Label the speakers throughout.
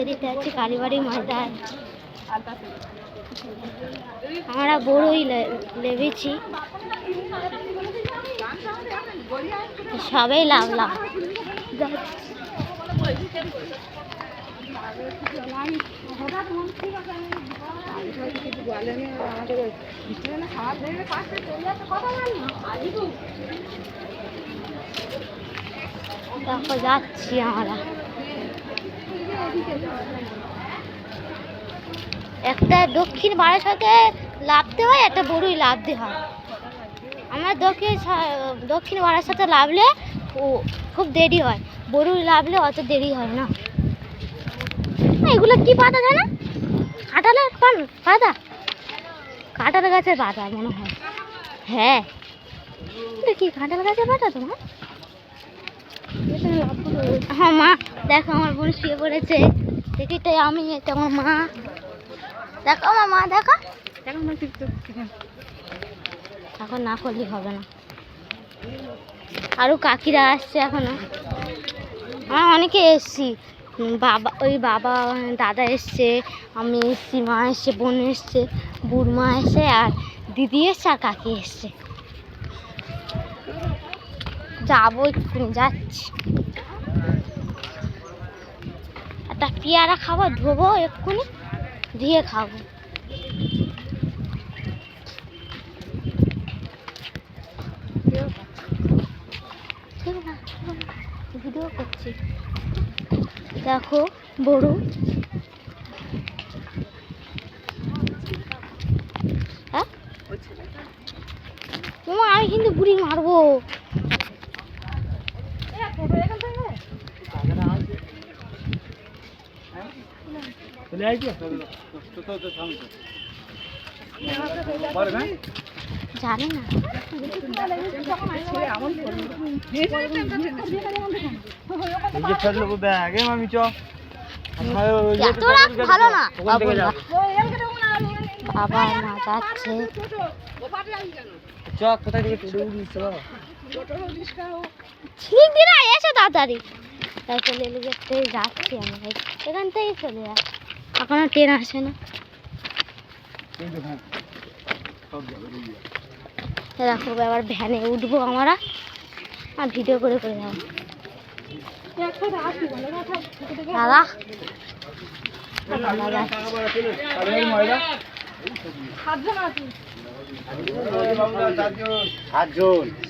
Speaker 1: দিতে যাচ্ছি কালীবাড়ি ময়দান। আমরা বড়ই লেবেছি, সবাই লাভলাম। তারপর যাচ্ছি আমরা। একটা দক্ষিণ বারাসাতে লাভতে হয়, একটা বড়ই লাভতে হয়। আমরা দক্ষিণ বারাসাতে লাভলে খুব দেরি হয়, বড়ই লাভলে অত দেরি হয় না। এগুলো কি পাতা জানো? কাঁঠালের পাতা, কাঁঠাল গাছের পাতা মনে হয়। হ্যাঁ, এটা কি কাঁঠাল গাছের পাতা তোমার? হ্যাঁ মা, দেখো আমার বোন শুয়ে পড়েছে। দেখিটাই আমি, এটা আমার মা। দেখো আমার মা, দেখো। এখন না করলে হবে না। আরো কাকিরা আসছে এখনো। আমরা অনেকে এসছি, বাবা দাদা এসছে, আমি এসছি, মা এসছে, বোন এসছে, বুড়মা এসছে, আর দিদি এসছে, আর কাকি এসছে। যাবো, এক্ষুনি যাচ্ছি। একটা পেয়ারা খাবো, ধোবো এক্ষুনি, দিয়ে খাবো। ভিডিও করছি, দেখো বড়। হ্যাঁ আমি কিন্তু বুড়ি মারবো। জানি না, ভালো না। বাবা মা যাচ্ছে, এসো তাড়াতাড়ি। তারপর রেলগেট যাচ্ছি আমরা, এখান থেকেই চলে যায়। এখনো ট্রেন আসে না। দেখো আবার ভ্যানে উঠবো আমরা, আর ভিডিও করে করে যাবো। দাদা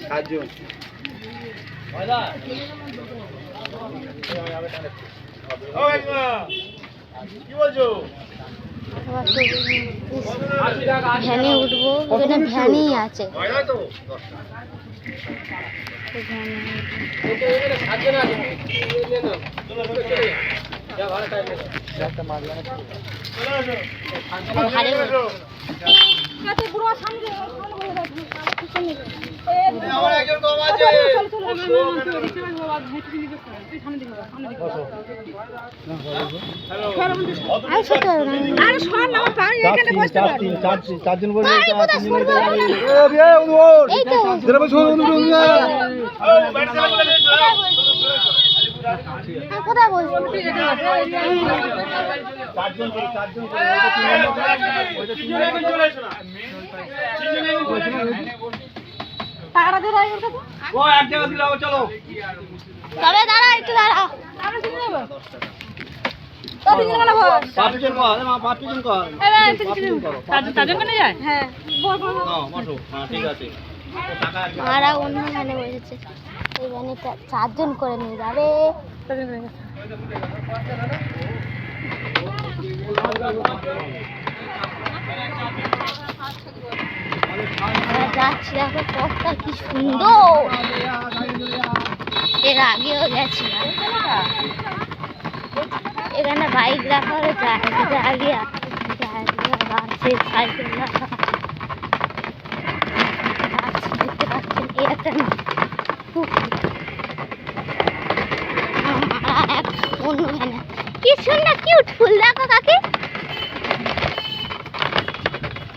Speaker 1: সাতজন ভ্যানে উঠবো, ওখানে ভ্যানই আছে। কোথায় বলছি তবে দাঁড়া, একটু দাঁড়া। মারা অন্য ভ্যানে বসেছে, এই ভ্যানে 4 জন করে নিয়ে যাবে। যাচ্ছি, দেখো পথটা কি সুন্দর। এর আগেও গেছিলাম, এখানে বাইক রাখা হয়েছে, আগে আছে সাইকেল রাখা। দেখতে পাচ্ছেন এই একটা অন্য ভ্যানে। কি সুন্দর কিউট ফুল, দেখো কাকি,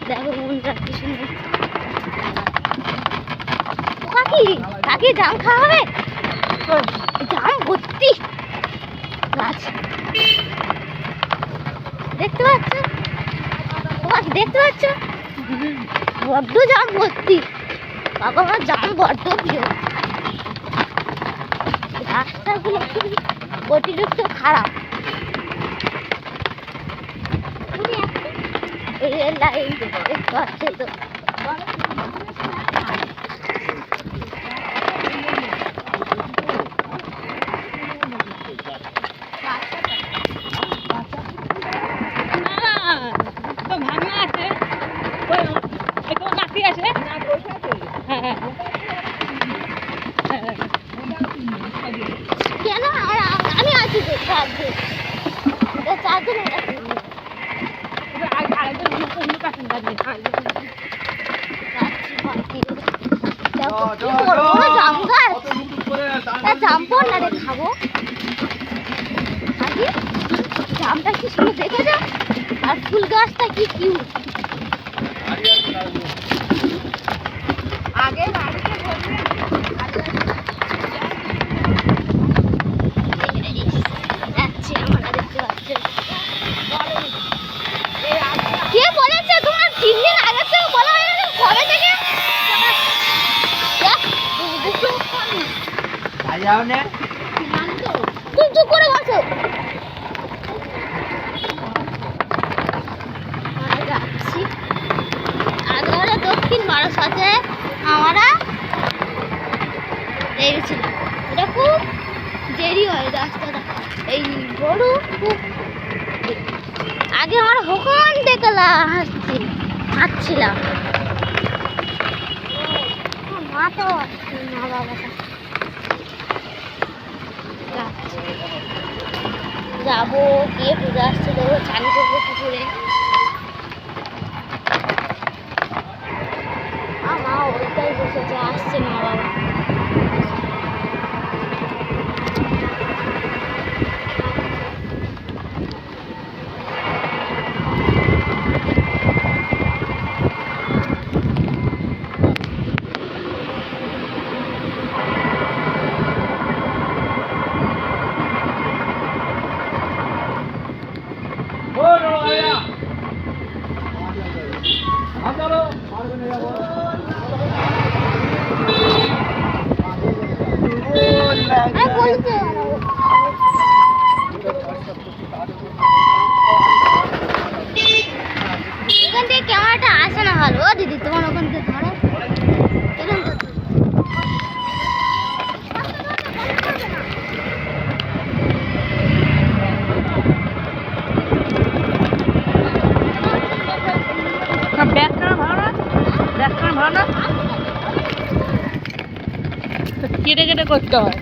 Speaker 1: দেখো মনটা কি সুন্দর। কাকি কাকি জাম খাওয়া হবে, জাম ভর্তি গাছ। গাছ দেখতে পাচ্ছ বড্ড জাম ভর্তি। বাবা আমার জাম বড্ড প্রিয়। রাস্তাগুলো খুবই অতিরিক্ত খারাপ। রেল লাইন দেখতে পাচ্ছ তো। কেন আমি আছি তো চারজন, চারজন জাম্পর না রে খাবো আগে জামটা কি সুন্দর দেখে যা। আর ফুল গাছটা কি কিউট। আগে যাচ্ছি আমরা দেখতে পাচ্ছি। কে বলেছে তোমার 3 দিন আগে তো বলা হয়ে গেছে কবে থেকে তুই চুপ করে বসো। যাচ্ছি আগ্রা দক্ষিণ বারাসাতে আমরা লেগেছিলাম। এটা খুব দেরি হয় রাস্তাটা। এই গরু খুব আগে আমার হকন দেখলাম হাঁটছিলাম মাথাও আসছে মা বাবাটা। যাবো গিয়ে পূজা আসছে দেবো চান করবো পুকুরে। মা ওইটাই বসেছে আসছে মা বাবা। এখান থেকে ক্যামেরাটা আসে না ভালো দিদি তোমার ওখান থেকে ধরো।
Speaker 2: কেটে কেটে করতে হয়।